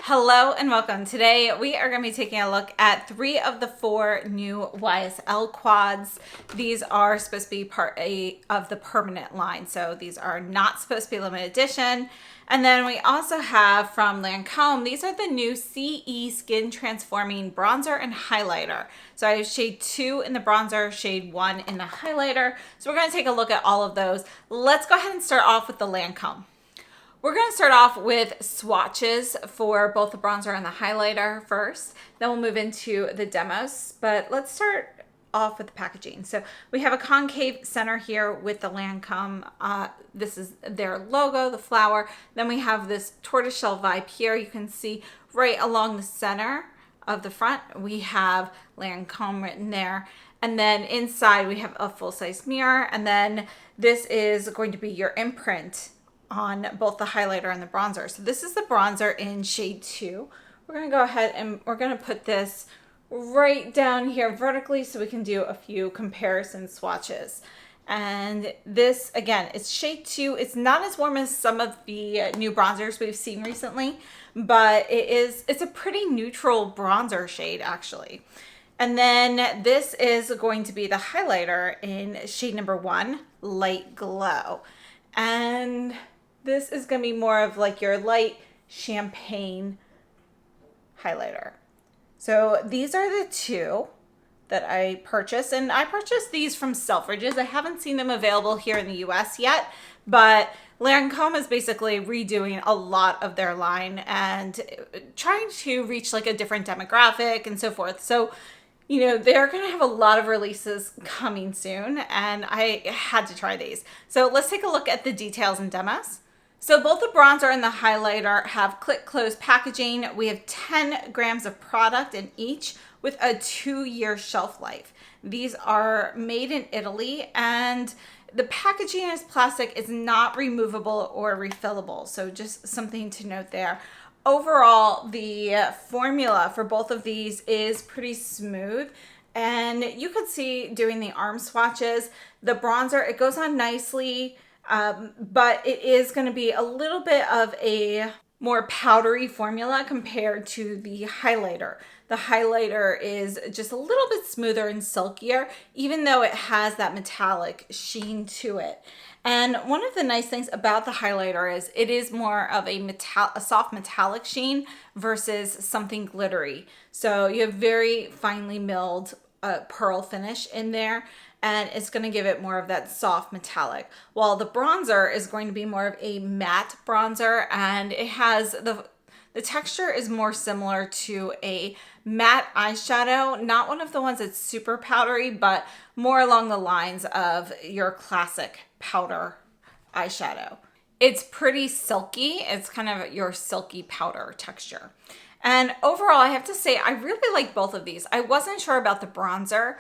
Hello and welcome. Today we are going to be taking a look at 3 of the 4 new YSL quads. These are supposed to be part of the permanent line, so these are not supposed to be limited edition. And then we also have from Lancome, these are the new CE Skin Transforming Bronzer and Highlighter. So I have shade 2 in the bronzer, shade 1 in the highlighter. So we're going to take a look at all of those. Let's go ahead and start off with the Lancome. We're going to start off with swatches for both the bronzer and the highlighter first. Then we'll move into the demos, but let's start off with the packaging. So we have a concave center here with the Lancome. This is their logo, the flower. Then we have this tortoiseshell vibe here. You can see right along the center of the front, we have Lancome written there. And then inside we have a full-size mirror. And then this is going to be your imprint on both the highlighter and the bronzer. So this is the bronzer in shade 2. We're going to go ahead and we're going to put this right down here vertically so we can do a few comparison swatches. And this, again, it's shade 2. It's not as warm as some of the new bronzers we've seen recently, but it's a pretty neutral bronzer shade actually. And then this is going to be the highlighter in shade number 1, Light Glow. And this is going to be more of like your light champagne highlighter. So these are the 2 that I purchased, and I purchased these from Selfridges. I haven't seen them available here in the US yet, but Lancome is basically redoing a lot of their line and trying to reach like a different demographic and so forth. So you know, they're going to have a lot of releases coming soon, and I had to try these. So let's take a look at the details and demos. So both the bronzer and the highlighter have click close packaging. We have 10 grams of product in each with a 2-year shelf life. These are made in Italy, and the packaging is plastic. It's not removable or refillable. So just something to note there. Overall, the formula for both of these is pretty smooth, and you could see doing the arm swatches, the bronzer, it goes on nicely, but it is going to be a little bit of a more powdery formula compared to the highlighter. The highlighter is just a little bit smoother and silkier, even though it has that metallic sheen to it. And one of the nice things about the highlighter is it is more of a soft metallic sheen versus something glittery. So you have very finely milled pearl finish in there, and it's going to give it more of that soft metallic. While the bronzer is going to be more of a matte bronzer, and it has the texture is more similar to a matte eyeshadow, not one of the ones that's super powdery, but more along the lines of your classic powder eyeshadow. It's pretty silky. It's kind of your silky powder texture. And overall, I have to say, I really like both of these. I wasn't sure about the bronzer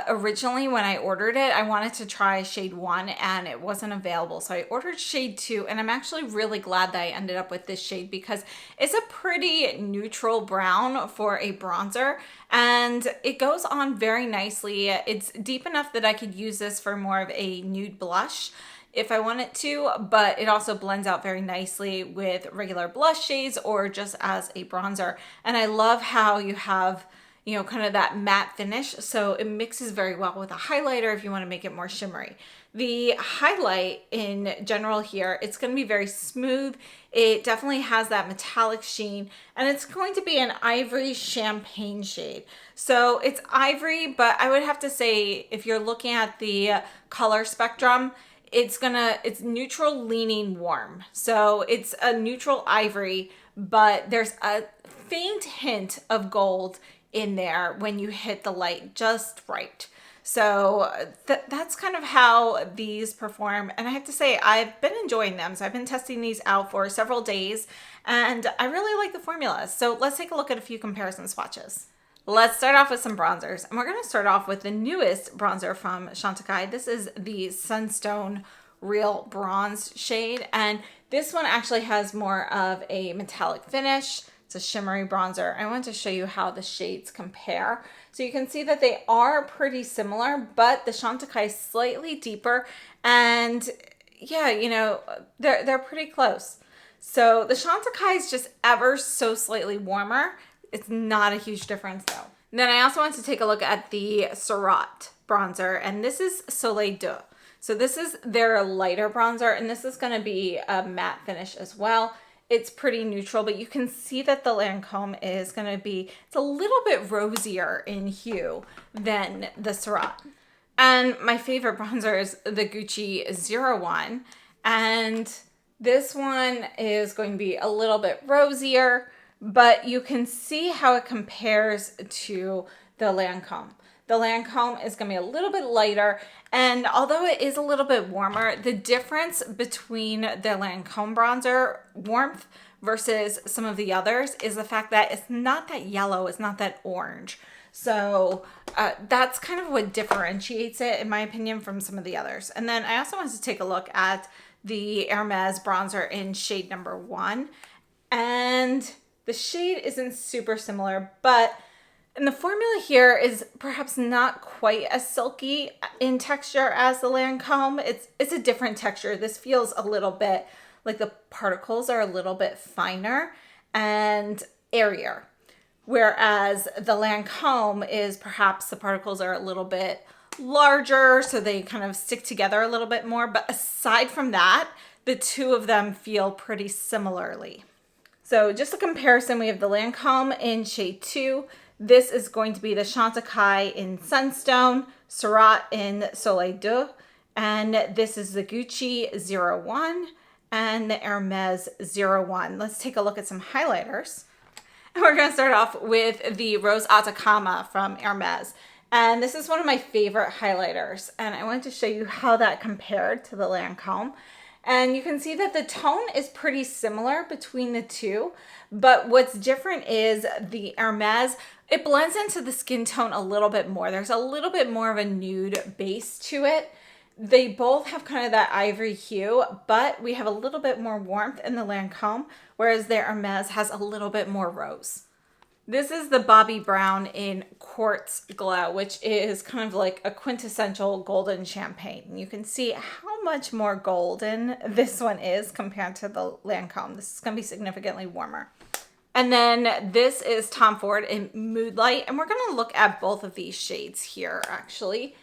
originally when I ordered it. I wanted to try shade 1 and it wasn't available. So I ordered shade 2, and I'm actually really glad that I ended up with this shade because it's a pretty neutral brown for a bronzer, and it goes on very nicely. It's deep enough that I could use this for more of a nude blush if I want it to, but it also blends out very nicely with regular blush shades or just as a bronzer. And I love how you have, you know, kind of that matte finish, so it mixes very well with a highlighter if you want to make it more shimmery. The highlight in general here, it's going to be very smooth. It definitely has that metallic sheen, and it's going to be an ivory champagne shade. So it's ivory, but I would have to say if you're looking at the color spectrum, it's neutral leaning warm. So it's a neutral ivory, but there's a faint hint of gold in there when you hit the light just right. So that's kind of how these perform. And I have to say, I've been enjoying them. So I've been testing these out for several days, and I really like the formula. So let's take a look at a few comparison swatches. Let's start off with some bronzers, and we're going to start off with the newest bronzer from Chantecaille. This is the Sunstone Real Bronze shade, and this one actually has more of a metallic finish. It's a shimmery bronzer. I want to show you how the shades compare. So you can see that they are pretty similar, but the Chantecaille is slightly deeper, and yeah, you know, they're pretty close. So the Chantecaille is just ever so slightly warmer. It's not a huge difference though. And then I also want to take a look at the Surratt bronzer, and this is Soleil D'Eau. So this is their lighter bronzer, and this is going to be a matte finish as well. It's pretty neutral, but you can see that the Lancome is going to be, it's a little bit rosier in hue than the Surratt. And my favorite bronzer is the Gucci 01. And this one is going to be a little bit rosier, but you can see how it compares to the Lancome. The Lancome is going to be a little bit lighter, and although it is a little bit warmer, the difference between the Lancome bronzer warmth versus some of the others is the fact that it's not that yellow, it's not that orange. So that's kind of what differentiates it, in my opinion, from some of the others. And then I also wanted to take a look at the Hermes bronzer in shade number 1. And the shade isn't super similar, but and the formula here is perhaps not quite as silky in texture as the Lancome. It's a different texture. This feels a little bit like the particles are a little bit finer and airier. Whereas the Lancome is perhaps the particles are a little bit larger, so they kind of stick together a little bit more. But aside from that, the two of them feel pretty similarly. So just a comparison, we have the Lancome in shade 2. This is going to be the Chantecaille in Sunstone, Surratt in Soleil D'Eau, and this is the Gucci 01 and the Hermes 01. Let's take a look at some highlighters. And we're going to start off with the Rose Atacama from Hermes. And this is one of my favorite highlighters. And I wanted to show you how that compared to the Lancome. And you can see that the tone is pretty similar between the two, but what's different is the Hermes, it blends into the skin tone a little bit more. There's a little bit more of a nude base to it. They both have kind of that ivory hue, but we have a little bit more warmth in the Lancome, whereas the Hermes has a little bit more rose. This is the Bobbi Brown in Quartz Glow, which is kind of like a quintessential golden champagne. You can see how much more golden this one is compared to the Lancome. This is going to be significantly warmer. And then this is Tom Ford in Moonlight, and we're going to look at both of these shades here actually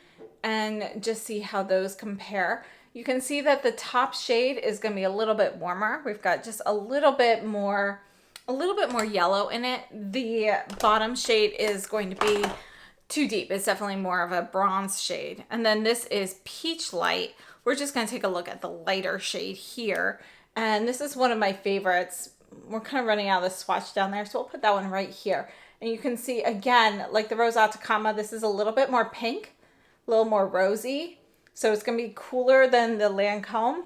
and just see how those compare. You can see that the top shade is going to be a little bit warmer. We've got just a little bit more yellow in it. The bottom shade is going to be too deep. It's definitely more of a bronze shade. And then this is Peach Light. We're just going to take a look at the lighter shade here. And this is one of my favorites. We're kind of running out of the swatch down there, so we'll put that one right here. And you can see, again, like the Rose Atacama, this is a little bit more pink, a little more rosy. So it's going to be cooler than the Lancome.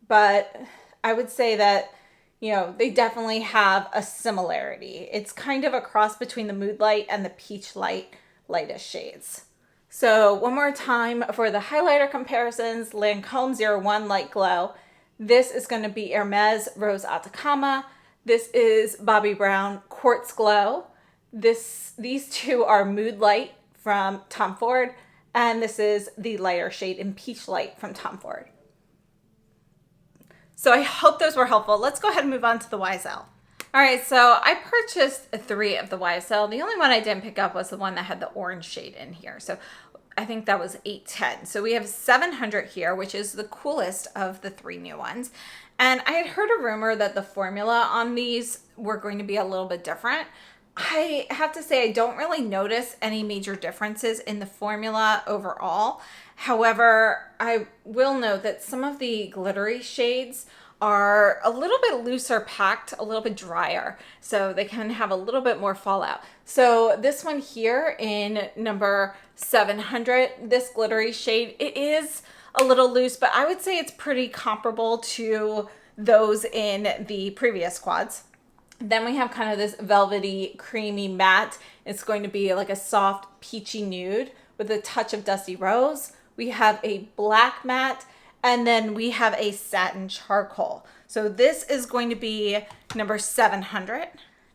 But I would say that, you know, they definitely have a similarity. It's kind of a cross between the Mood Light and the Peach Light lightest shades. So one more time for the highlighter comparisons, Lancome 01 Light Glow. This is going to be Hermes Rose Atacama. This is Bobbi Brown Quartz Glow. These two are Mood Light from Tom Ford, and this is the lighter shade in Peach Light from Tom Ford. So I hope those were helpful. Let's go ahead and move on to the YSL. All right, so I purchased 3 of the YSL. The only one I didn't pick up was the one that had the orange shade in here. So I think that was 810. So we have 700 here, which is the coolest of the 3 new ones. And I had heard a rumor that the formula on these were going to be a little bit different. I have to say I don't really notice any major differences in the formula overall. However, I will note that some of the glittery shades are a little bit looser packed, a little bit drier, so they can have a little bit more fallout. So this one here in number 700, this glittery shade, it is a little loose, but I would say it's pretty comparable to those in the previous quads. Then we have kind of this velvety, creamy matte. It's going to be like a soft peachy nude with a touch of dusty rose. We have a black matte, and then we have a satin charcoal. So this is going to be number 700.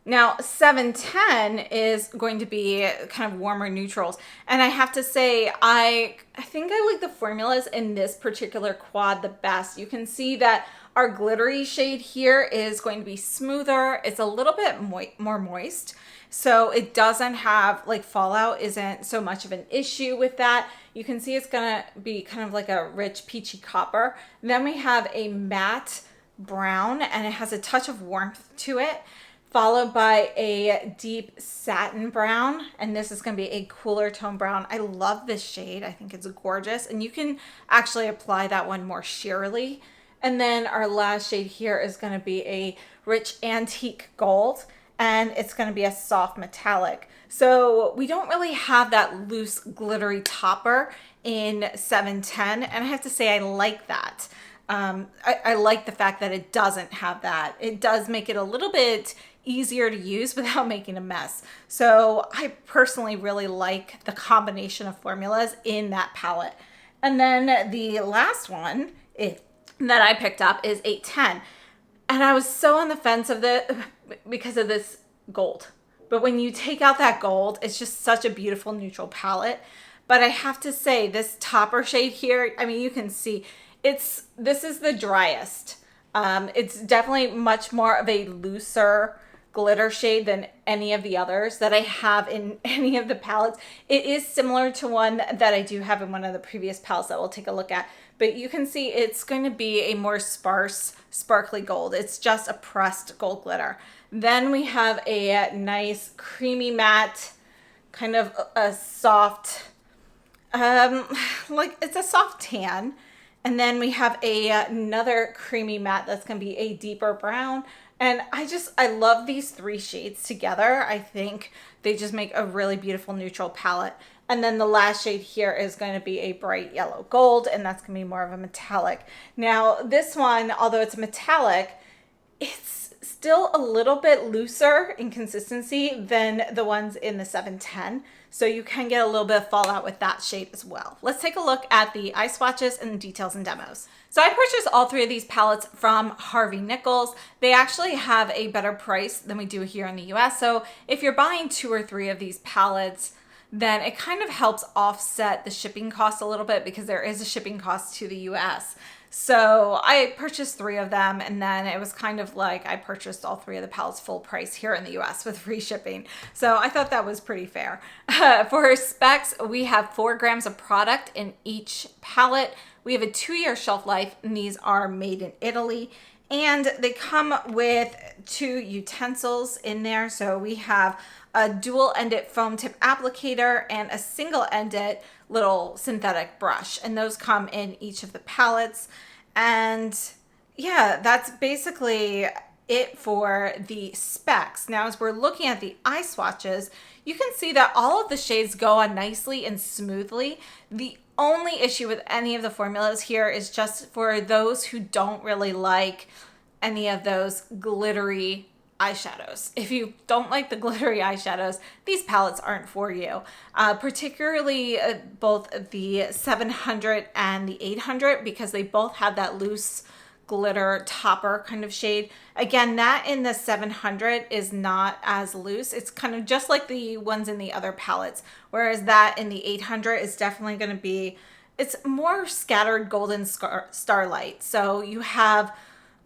Now 710 is going to be kind of warmer neutrals. And I have to say, I think I like the formulas in this particular quad the best. You can see that our glittery shade here is going to be smoother. It's a little bit more moist. So it doesn't have, like, fallout isn't so much of an issue with that. You can see it's gonna be kind of like a rich peachy copper. Then we have a matte brown, and it has a touch of warmth to it, followed by a deep satin brown, and this is going to be a cooler tone brown. I love this shade. I think it's gorgeous, and you can actually apply that one more sheerly. And then our last shade here is going to be a rich antique gold, and it's going to be a soft metallic. So we don't really have that loose glittery topper in 710, and I have to say I like that. I like the fact that it doesn't have that. It does make it a little bit easier to use without making a mess. So I personally really like the combination of formulas in that palette. And then the last one that I picked up is 810. And I was so on the fence of because of this gold. But when you take out that gold, it's just such a beautiful neutral palette. But I have to say, this topper shade here, I mean, you can see this is the driest. It's definitely much more of a looser glitter shade than any of the others that I have in any of the palettes. It is similar to one that I do have in one of the previous palettes that we'll take a look at, but you can see it's going to be a more sparse, sparkly gold. It's just a pressed gold glitter. Then we have a nice creamy matte, kind of a soft, like it's a soft tan. And then we have another creamy matte that's going to be a deeper brown. And I love these three shades together. I think they just make a really beautiful neutral palette. And then the last shade here is going to be a bright yellow gold, and that's going to be more of a metallic. Now, this one, although it's metallic, it's still a little bit looser in consistency than the ones in the 710. So you can get a little bit of fallout with that shade as well. Let's take a look at the eye swatches and the details and demos. So I purchased all three of these palettes from Harvey Nichols. They actually have a better price than we do here in the US. So if you're buying 2 or 3 of these palettes, then it kind of helps offset the shipping cost a little bit, because there is a shipping cost to the US. So I purchased 3 of them, and then it was kind of like I purchased all 3 of the palettes full price here in the US with free shipping. So I thought that was pretty fair. For specs, we have 4 grams of product in each palette. We have a 2-year shelf life, and these are made in Italy. And they come with 2 utensils in there. So we have a dual-ended foam tip applicator and a single-ended little synthetic brush. And those come in each of the palettes. And yeah, that's basically it for the specs. Now, as we're looking at the eye swatches, you can see that all of the shades go on nicely and smoothly. The only issue with any of the formulas here is just for those who don't really like any of those glittery eyeshadows. If you don't like the glittery eyeshadows, these palettes aren't for you. Particularly both the 700 and the 800, because they both have that loose glitter topper kind of shade. Again, that in the 700 is not as loose. It's kind of just like the ones in the other palettes, whereas that in the 800 is definitely going to be, it's more scattered golden starlight. So you have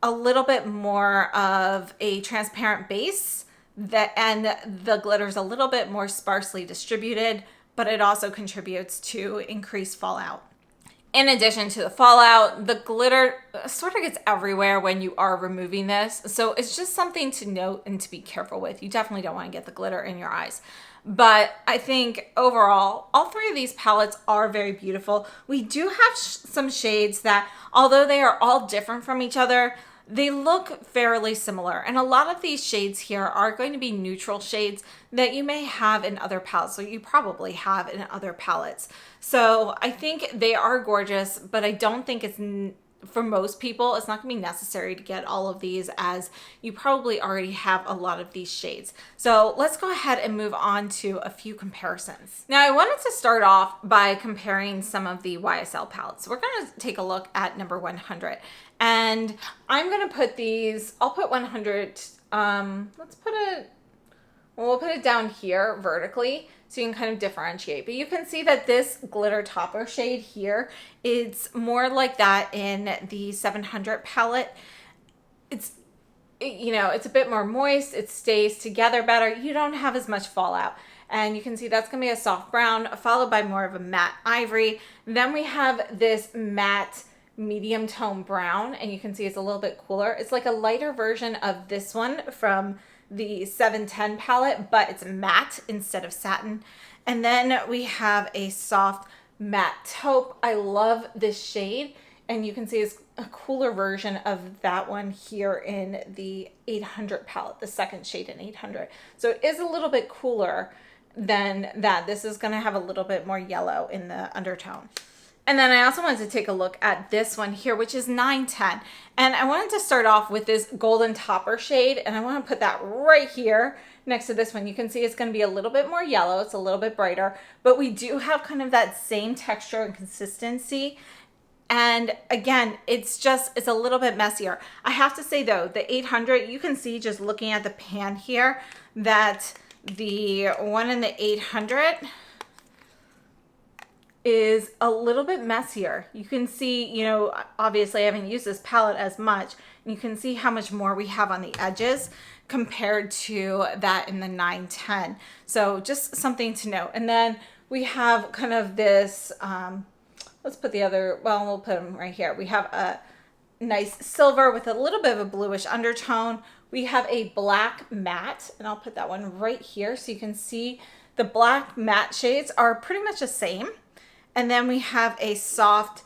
a little bit more of a transparent base, and the glitter's a little bit more sparsely distributed, but it also contributes to increased fallout. In addition to the fallout, the glitter sort of gets everywhere when you are removing this. So it's just something to note and to be careful with. You definitely don't want to get the glitter in your eyes. But I think overall, all 3 of these palettes are very beautiful. We do have some shades that, although they are all different from each other, they look fairly similar. And a lot of these shades here are going to be neutral shades that you may have in other palettes, or you probably have in other palettes. So I think they are gorgeous, but I don't think it's, for most people, it's not gonna be necessary to get all of these, as you probably already have a lot of these shades. So let's go ahead and move on to a few comparisons. Now, I wanted to start off by comparing some of the YSL palettes. We're gonna take a look at number 100. And I'm gonna put these, I'll put 100, let's put it And we'll put it down here vertically so you can kind of differentiate. But you can see that this glitter topper shade here, it's more like that in the 700 palette. It's, you know, it's a bit more moist. It stays together better. You don't have as much fallout. And you can see that's going to be a soft brown, followed by more of a matte ivory. Then we have this matte medium tone brown, and you can see it's a little bit cooler. It's like a lighter version of this one from the 710 palette, but it's matte instead of satin. And then we have a soft matte taupe. I love this shade, and you can see it's a cooler version of that one here in the 800 palette, the second shade in 800. So it is a little bit cooler than that. This is going to have a little bit more yellow in the undertone. And then I also wanted to take a look at this one here, which is 910. And I wanted to start off with this golden topper shade, and I want to put that right here next to this one. You can see it's going to be a little bit more yellow. It's a little bit brighter, but we do have kind of that same texture and consistency. And again, it's a little bit messier. I have to say though, the 800, you can see just looking at the pan here that the one in the 800 is a little bit messier. You can see, you know, obviously I haven't used this palette as much. You can see how much more we have on the edges compared to that in the 910. So just something to note. And then we have kind of this, let's put the other, well, we'll put them right here. We have a nice silver with a little bit of a bluish undertone. We have a black matte, and I'll put that one right here so you can see the black matte shades are pretty much the same. And then we have a soft,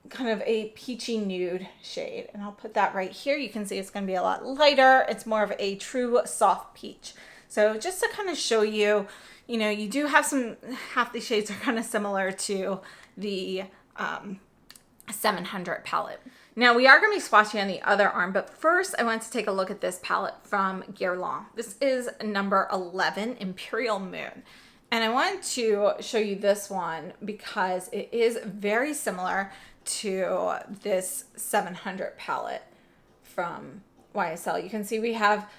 kind of a peachy nude shade, and I'll put that right here. You can see it's going to be a lot lighter. It's more of a true soft peach. So just to kind of show you, you know, you do have half the shades are kind of similar to the 700 palette. Now we are going to be swatching on the other arm, but first I want to take a look at this palette from Guerlain. This is number 11, Imperial Moon. And I wanted to show you this one because it is very similar to this 700 palette from YSL. You can see we have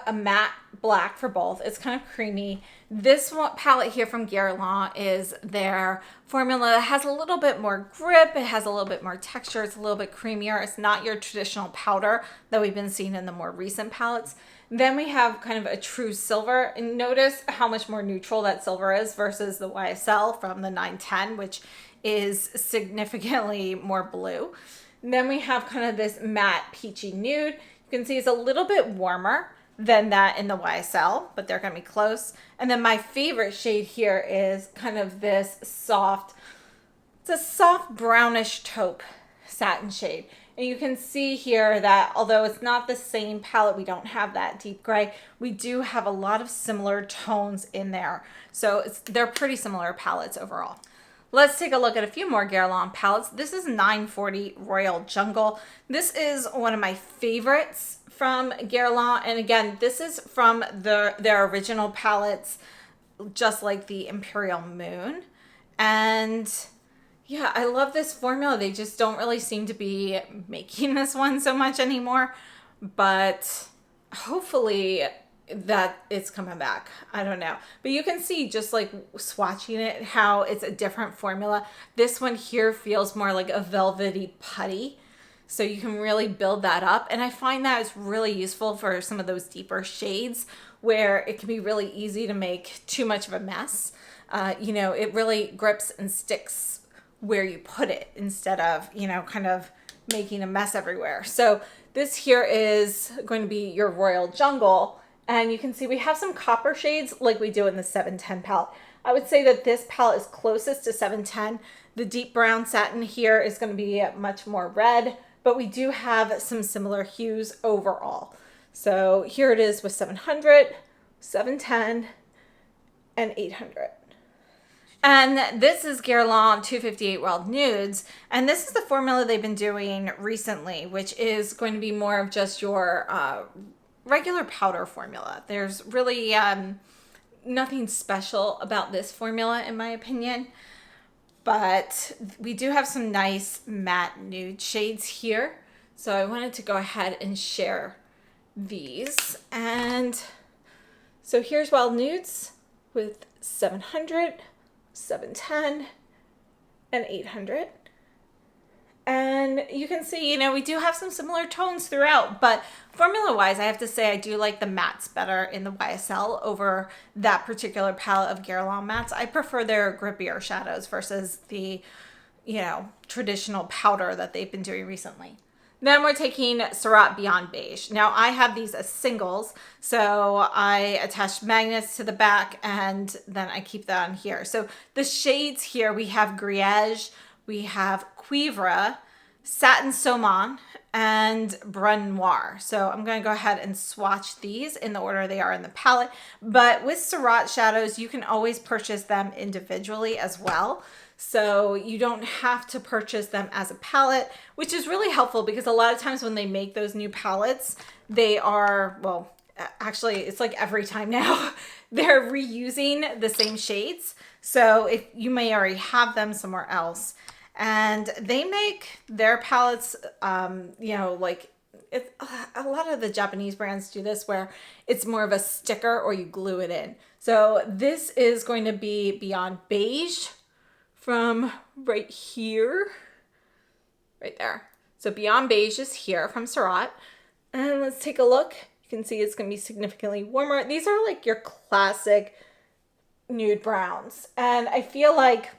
a matte black for both. It's kind of creamy. This one palette here from Guerlain is their formula that has a little bit more grip. It has a little bit more texture. It's a little bit creamier. It's not your traditional powder that we've been seeing in the more recent palettes. Then we have kind of a true silver, and notice how much more neutral that silver is versus the YSL from the 910, which is significantly more blue. And then we have kind of this matte peachy nude. You can see it's a little bit warmer than that in the YSL, but they're going to be close. And then my favorite shade here is kind of this soft, it's a soft brownish taupe satin shade. And you can see here that although it's not the same palette, we don't have that deep gray, we do have a lot of similar tones in there. So they're pretty similar palettes overall. Let's take a look at a few more Guerlain palettes. This is 940 Royal Jungle. This is one of my favorites from Guerlain. And again, this is from their original palettes, just like the Imperial Moon. And yeah, I love this formula. They just don't really seem to be making this one so much anymore, but hopefully that it's coming back. I don't know. But you can see just like swatching it, how it's a different formula. This one here feels more like a velvety putty. So you can really build that up. And I find that it's really useful for some of those deeper shades where it can be really easy to make too much of a mess. You know, it really grips and sticks where you put it instead of, you know, kind of making a mess everywhere. So this here is going to be your Royal Jungle. And you can see we have some copper shades like we do in the 710 palette. I would say that this palette is closest to 710. The deep brown satin here is going to be much more red, but we do have some similar hues overall. So here it is with 700, 710, and 800. And this is Guerlain 258 Wild Nudes. And this is the formula they've been doing recently, which is going to be more of just your regular powder formula. There's really nothing special about this formula in my opinion, but we do have some nice matte nude shades here. So I wanted to go ahead and share these. And So here's Wild Nudes with 700, 710, and 800. And you can see, you know, we do have some similar tones throughout, but formula-wise, I have to say I do like the mattes better in the YSL over that particular palette of Guerlain mattes. I prefer their grippier shadows versus the, you know, traditional powder that they've been doing recently. Then we're taking Surratt Beyond Beige. Now I have these as singles, so I attach magnets to the back and then I keep that on here. So the shades here, we have Griège, we have Cuivre, Satin Saumon, and Brun Noir. So I'm going to go ahead and swatch these in the order they are in the palette. But with Surratt shadows, you can always purchase them individually as well. So you don't have to purchase them as a palette, which is really helpful because a lot of times when they make those new palettes, they are, well, actually it's like every time now, they're reusing the same shades. So if you may already have them somewhere else, and they make their palettes, you know, like a lot of the Japanese brands do this where it's more of a sticker or you glue it in. So this is going to be Beyond Beige from right here, right there. So Beyond Beige is here from Surratt. And let's take a look. You can see it's going to be significantly warmer. These are like your classic nude browns. And I feel like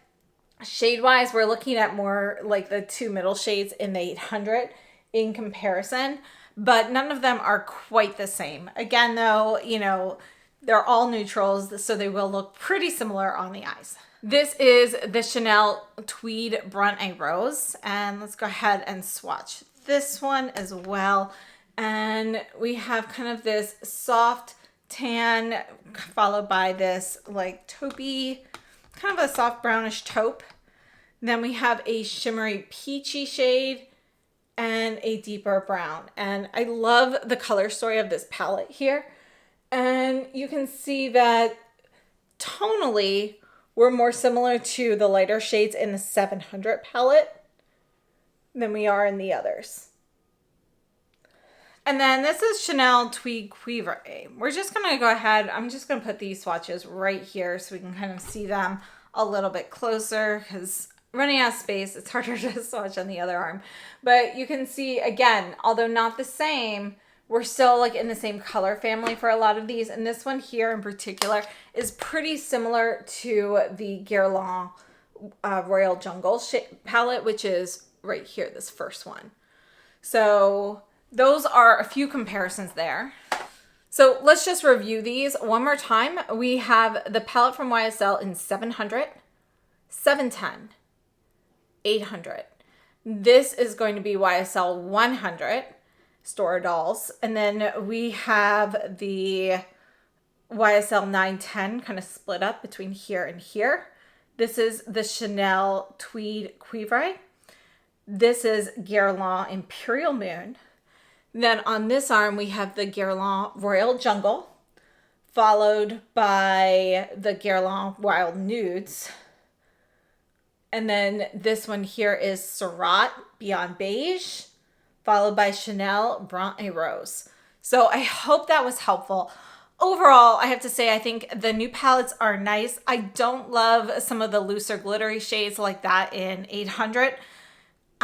shade-wise, we're looking at more like the two middle shades in the 800 in comparison, but none of them are quite the same. Again, though, you know, they're all neutrals, so they will look pretty similar on the eyes. This is the Chanel Tweed Brun et Rose, and let's go ahead and swatch this one as well. And we have kind of this soft tan followed by this like taupey, kind of a soft brownish taupe. Then we have a shimmery peachy shade and a deeper brown. And I love the color story of this palette here. And you can see that tonally, we're more similar to the lighter shades in the 700 palette than we are in the others. And then this is Chanel Tweed Cuivre. We're just going to go ahead. I'm just going to put these swatches right here so we can kind of see them a little bit closer because running out of space, it's harder to swatch on the other arm. But you can see, again, although not the same, we're still like in the same color family for a lot of these. And this one here in particular is pretty similar to the Guerlain Royal Jungle palette, which is right here, this first one. So those are a few comparisons there. So let's just review these one more time. We have the palette from YSL in 700, 710, 800. This is going to be YSL 100, Store Dolls. And then we have the YSL 910 kind of split up between here and here. This is the Chanel Tweed Cuivre. This is Guerlain Imperial Moon. Then on this arm, we have the Guerlain Royal Jungle, followed by the Guerlain Wild Nudes. And then this one here is Surratt Beyond Beige, followed by Chanel Brun et Rose. So I hope that was helpful. Overall, I have to say, I think the new palettes are nice. I don't love some of the looser glittery shades like that in 800.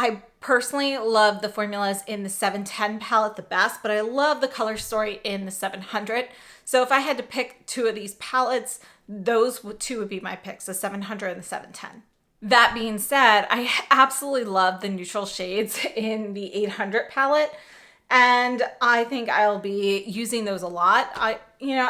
I personally love the formulas in the 710 palette the best, but I love the color story in the 700. So if I had to pick two of these palettes, those two would be my picks, the 700 and the 710. That being said, I absolutely love the neutral shades in the 800 palette, and I think I'll be using those a lot. I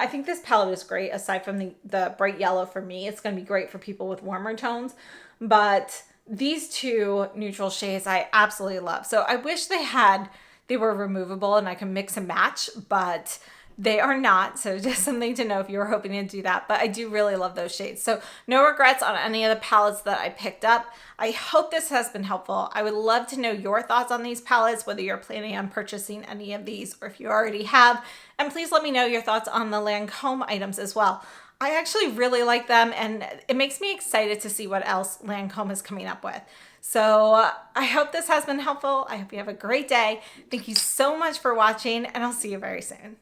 think this palette is great. Aside from the bright yellow for me, it's going to be great for people with warmer tones, but these two neutral shades I absolutely love. So I wish they were removable and I can mix and match, but they are not. So just something to know if you were hoping to do that. But I do really love those shades. So no regrets on any of the palettes that I picked up. I hope this has been helpful. I would love to know your thoughts on these palettes, whether you're planning on purchasing any of these or if you already have. And please let me know your thoughts on the Lancome items as well. I actually really like them, and it makes me excited to see what else Lancome is coming up with. So I hope this has been helpful. I hope you have a great day. Thank you so much for watching, and I'll see you very soon.